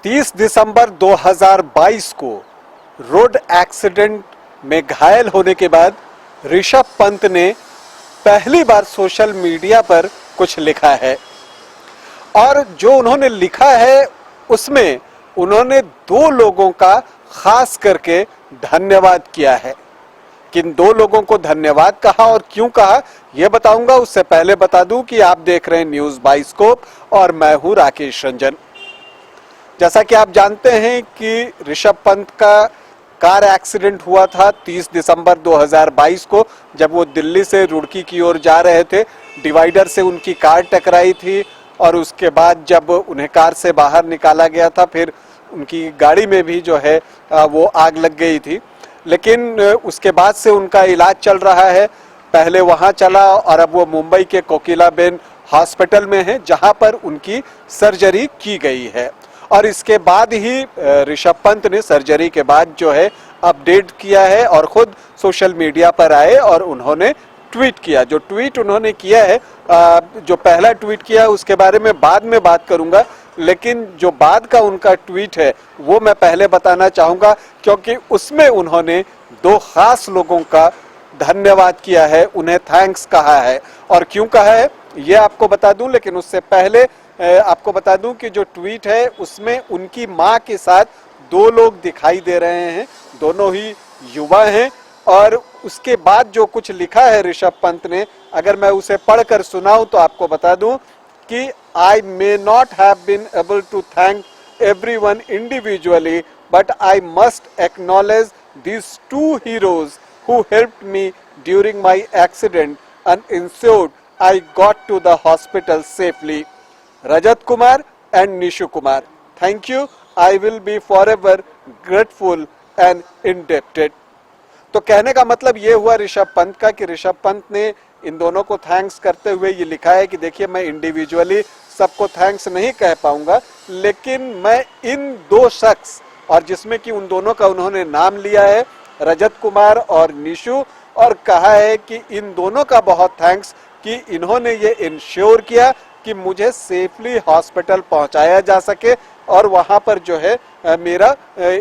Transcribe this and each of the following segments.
30 दिसंबर 2022 को road accident में घायल होने के बाद ऋषभ पंत ने पहली बार सोशल मीडिया पर कुछ लिखा है और जो उन्होंने लिखा है उसमें उन्होंने दो लोगों का खास करके धन्यवाद किया है। किन दो लोगों को धन्यवाद कहा और क्यों कहा यह बताऊंगा। उससे पहले बता दूं कि आप देख रहे हैं न्यूज बाइस्कोप और मैं हूं राकेश रंजन। जैसा कि आप जानते हैं कि ऋषभ पंत का कार एक्सीडेंट हुआ था 30 दिसंबर 2022 को, जब वो दिल्ली से रुड़की की ओर जा रहे थे। डिवाइडर से उनकी कार टकराई थी और उसके बाद जब उन्हें कार से बाहर निकाला गया था, फिर उनकी गाड़ी में भी जो है वो आग लग गई थी। लेकिन उसके बाद से उनका इलाज चल रहा है। पहले वहाँ चला और अब वो मुंबई के कोकिलाबेन हॉस्पिटल में है, जहाँ पर उनकी सर्जरी की गई है। और इसके बाद ही ऋषभ पंत ने सर्जरी के बाद जो है अपडेट किया है और खुद सोशल मीडिया पर आए और उन्होंने ट्वीट किया। जो ट्वीट उन्होंने किया है, जो पहला ट्वीट किया है उसके बारे में बाद में बात करूंगा, लेकिन जो बाद का उनका ट्वीट है वो मैं पहले बताना चाहूंगा, क्योंकि उसमें उन्होंने दो खास लोगों का धन्यवाद किया है, उन्हें थैंक्स कहा है। और क्यों कहा है ये आपको बता दूं, लेकिन उससे पहले आपको बता दूं कि जो ट्वीट है उसमें उनकी मां के साथ दो लोग दिखाई दे रहे हैं, दोनों ही युवा हैं। और उसके बाद जो कुछ लिखा है ऋषभ पंत ने, अगर मैं उसे पढ़कर सुनाऊं तो आपको बता दूं कि I may not have been able to thank everyone individually, but I must acknowledge these two heroes who helped me during my accident and ensured I got to the hospital safely. Rajat Kumar and Nishu Kumar. Thank you. I will be forever grateful and indebted. तो कहने का मतलब ये हुआ ऋषभ पंत का कि ऋषभ पंत ने इन दोनों को थैंक्स करते हुए ये लिखा है कि देखिए, मैं इंडिविजुअली सबको थैंक्स नहीं कह पाऊंगा, लेकिन मैं इन दो शख्स, और जिसमें कि उन दोनों का उन्होंने नाम लिया है, रजत कुमार और निशु, और कहा है कि इन दोनों का बहुत थैंक्स कि इन्होंने ये इंश्योर किया कि मुझे सेफली हॉस्पिटल पहुंचाया जा सके और वहां पर जो है मेरा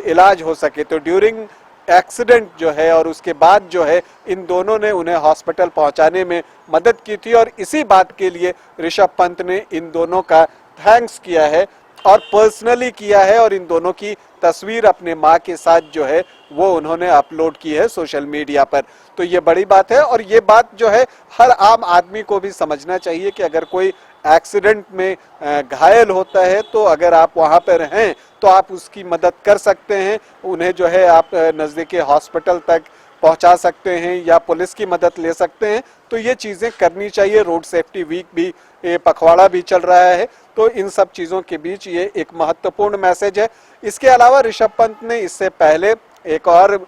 इलाज हो सके। तो ड्यूरिंग एक्सीडेंट जो है और उसके बाद जो है इन दोनों ने उन्हें हॉस्पिटल पहुंचाने में मदद की थी, और इसी बात के लिए ऋषभ पंत ने इन दोनों का थैंक्स किया है और पर्सनली किया है। और इन दोनों की तस्वीर अपने माँ के साथ जो है वो उन्होंने अपलोड की है सोशल मीडिया पर। तो ये बड़ी बात है और ये बात जो है हर आम आदमी को भी समझना चाहिए कि अगर कोई एक्सीडेंट में घायल होता है तो अगर आप वहाँ पर हैं तो आप उसकी मदद कर सकते हैं, उन्हें जो है आप नज़दीकी हॉस्पिटल तक पहुंचा सकते हैं या पुलिस की मदद ले सकते हैं। तो ये चीज़ें करनी चाहिए। रोड सेफ्टी वीक भी, पखवाड़ा भी चल रहा है, तो इन सब चीज़ों के बीच ये एक महत्वपूर्ण मैसेज है। इसके अलावा ऋषभ पंत ने इससे पहले एक और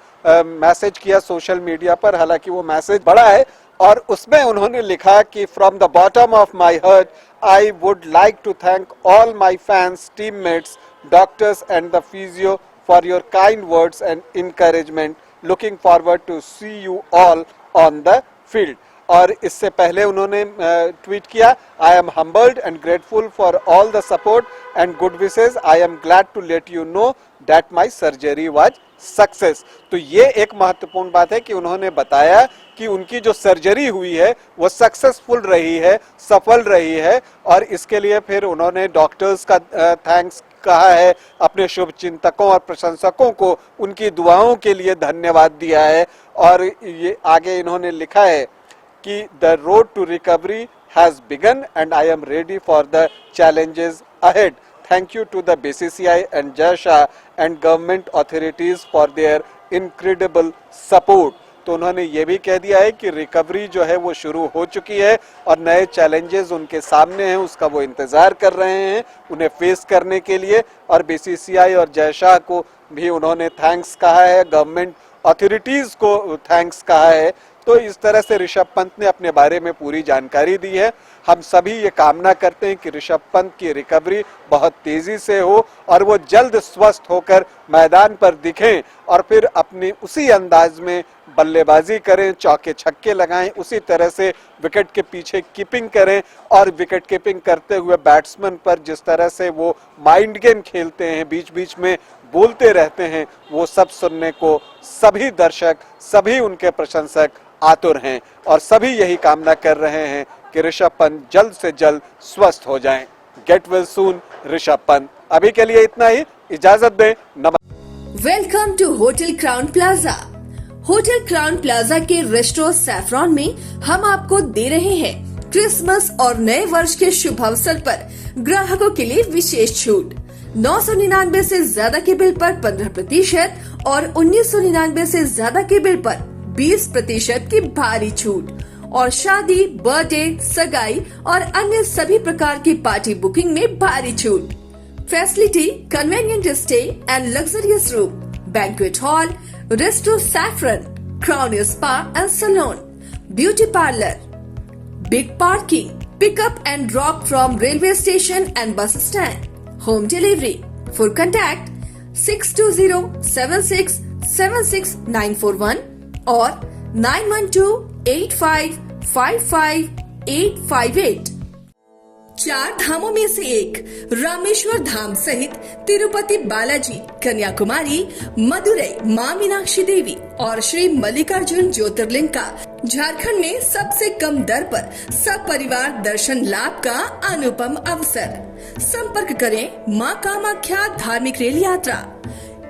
मैसेज किया सोशल मीडिया पर, हालांकि वो मैसेज बड़ा है, और उसमें उन्होंने लिखा कि from the bottom of my heart I would like to thank all my fans, teammates, doctors and the physio for your kind words and encouragement. Looking forward to see you all on the field. और इससे पहले उन्होंने tweet किया, I am humbled and grateful for all the support and good wishes. I am glad to let you know that my surgery was success. तो ये एक महत्वपूर्ण बात है कि उन्होंने बताया कि उनकी जो सर्जरी हुई है वो सक्सेसफुल रही है, सफल रही है, और इसके लिए फिर उन्होंने डॉक्टर्स का थैंक्स कहा है, अपने शुभ चिंतकों और प्रशंसकों को उनकी दुआओं के लिए धन्यवाद दिया है। और ये आगे इन्होंने लिखा है कि the road to recovery has begun and I am ready for the challenges ahead. Thank you to the BCCI and Jai Shah and government authorities for their incredible support. तो उन्होंने ये भी कह दिया है कि रिकवरी जो है वो शुरू हो चुकी है और नए चैलेंजेस उनके सामने हैं, उसका वो इंतज़ार कर रहे हैं उन्हें फेस करने के लिए। और BCCI और जय शाह को भी उन्होंने थैंक्स कहा है, गवर्नमेंट अथॉरिटीज़ को थैंक्स कहा है। तो इस तरह से ऋषभ पंत ने अपने बारे में पूरी जानकारी दी है। हम सभी ये कामना करते हैं कि ऋषभ पंत की रिकवरी बहुत तेजी से हो और वो जल्द स्वस्थ होकर मैदान पर दिखें और फिर अपनी उसी अंदाज में बल्लेबाजी करें, चौके छक्के लगाएं, उसी तरह से विकेट के पीछे कीपिंग करें और विकेट कीपिंग करते हुए बैट्समैन पर जिस तरह से वो माइंड गेम खेलते हैं, बीच बीच में बोलते रहते हैं, वो सब सुनने को सभी दर्शक, सभी उनके प्रशंसक आतुर हैं और सभी यही कामना कर रहे हैं कि ऋषभ पंत जल्द से जल्द स्वस्थ हो जाएं। Get well soon Rishabh Pant. अभी के लिए इतना ही, इजाजत दें, नमस्कार। Welcome to hotel Crowne Plaza. Hotel Crowne Plaza के रेस्टोरेंट सैफरॉन में हम आपको दे रहे हैं क्रिसमस और नए वर्ष के शुभ अवसर पर ग्राहकों के लिए विशेष छूट। 999 से ज्यादा के बिल पर 15% और 1999 से ज्यादा के बिल पर 20% की भारी छूट और शादी, बर्थडे, सगाई और अन्य सभी प्रकार की पार्टी बुकिंग में भारी छूट। Facility, convenient stay and luxurious room, banquet hall, restaurant Saffron, Crown spa and salon, beauty parlour, big parking, pickup and drop from railway station and bus stand, home delivery. For contact 6207676941 और 9128555858। 4 धामों में से एक रामेश्वर धाम सहित तिरुपति बालाजी, कन्याकुमारी, मदुरई, माँ मीनाक्षी देवी और श्री मल्लिकार्जुन ज्योतिर्लिंग का झारखंड में सबसे कम दर पर सब परिवार दर्शन लाभ का अनुपम अवसर। संपर्क करें माँ कामाख्या धार्मिक रेल यात्रा,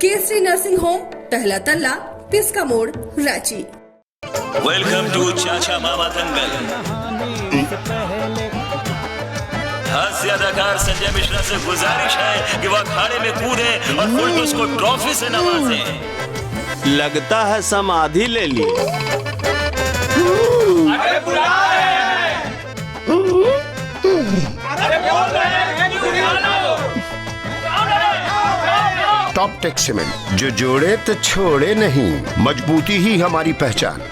केसरी नर्सिंग होम, पहला तल्ला, पिस्का मोड़, रांची। वेलकम टू चाचा मामा दंगल। हास्य अदाकार संजय मिश्रा से गुजारिश है कि वह अखाड़े में कूदे और फुलटूस को ट्रॉफी से नवाजे। लगता है समाधि ले ली। अरे बुला रहे हैं। अरे बोल रहे हैं कि बुला लो। टॉप टेक सीमेंट, जो जोड़े तो छोड़े नहीं, मजबूती ही हमारी पहचान।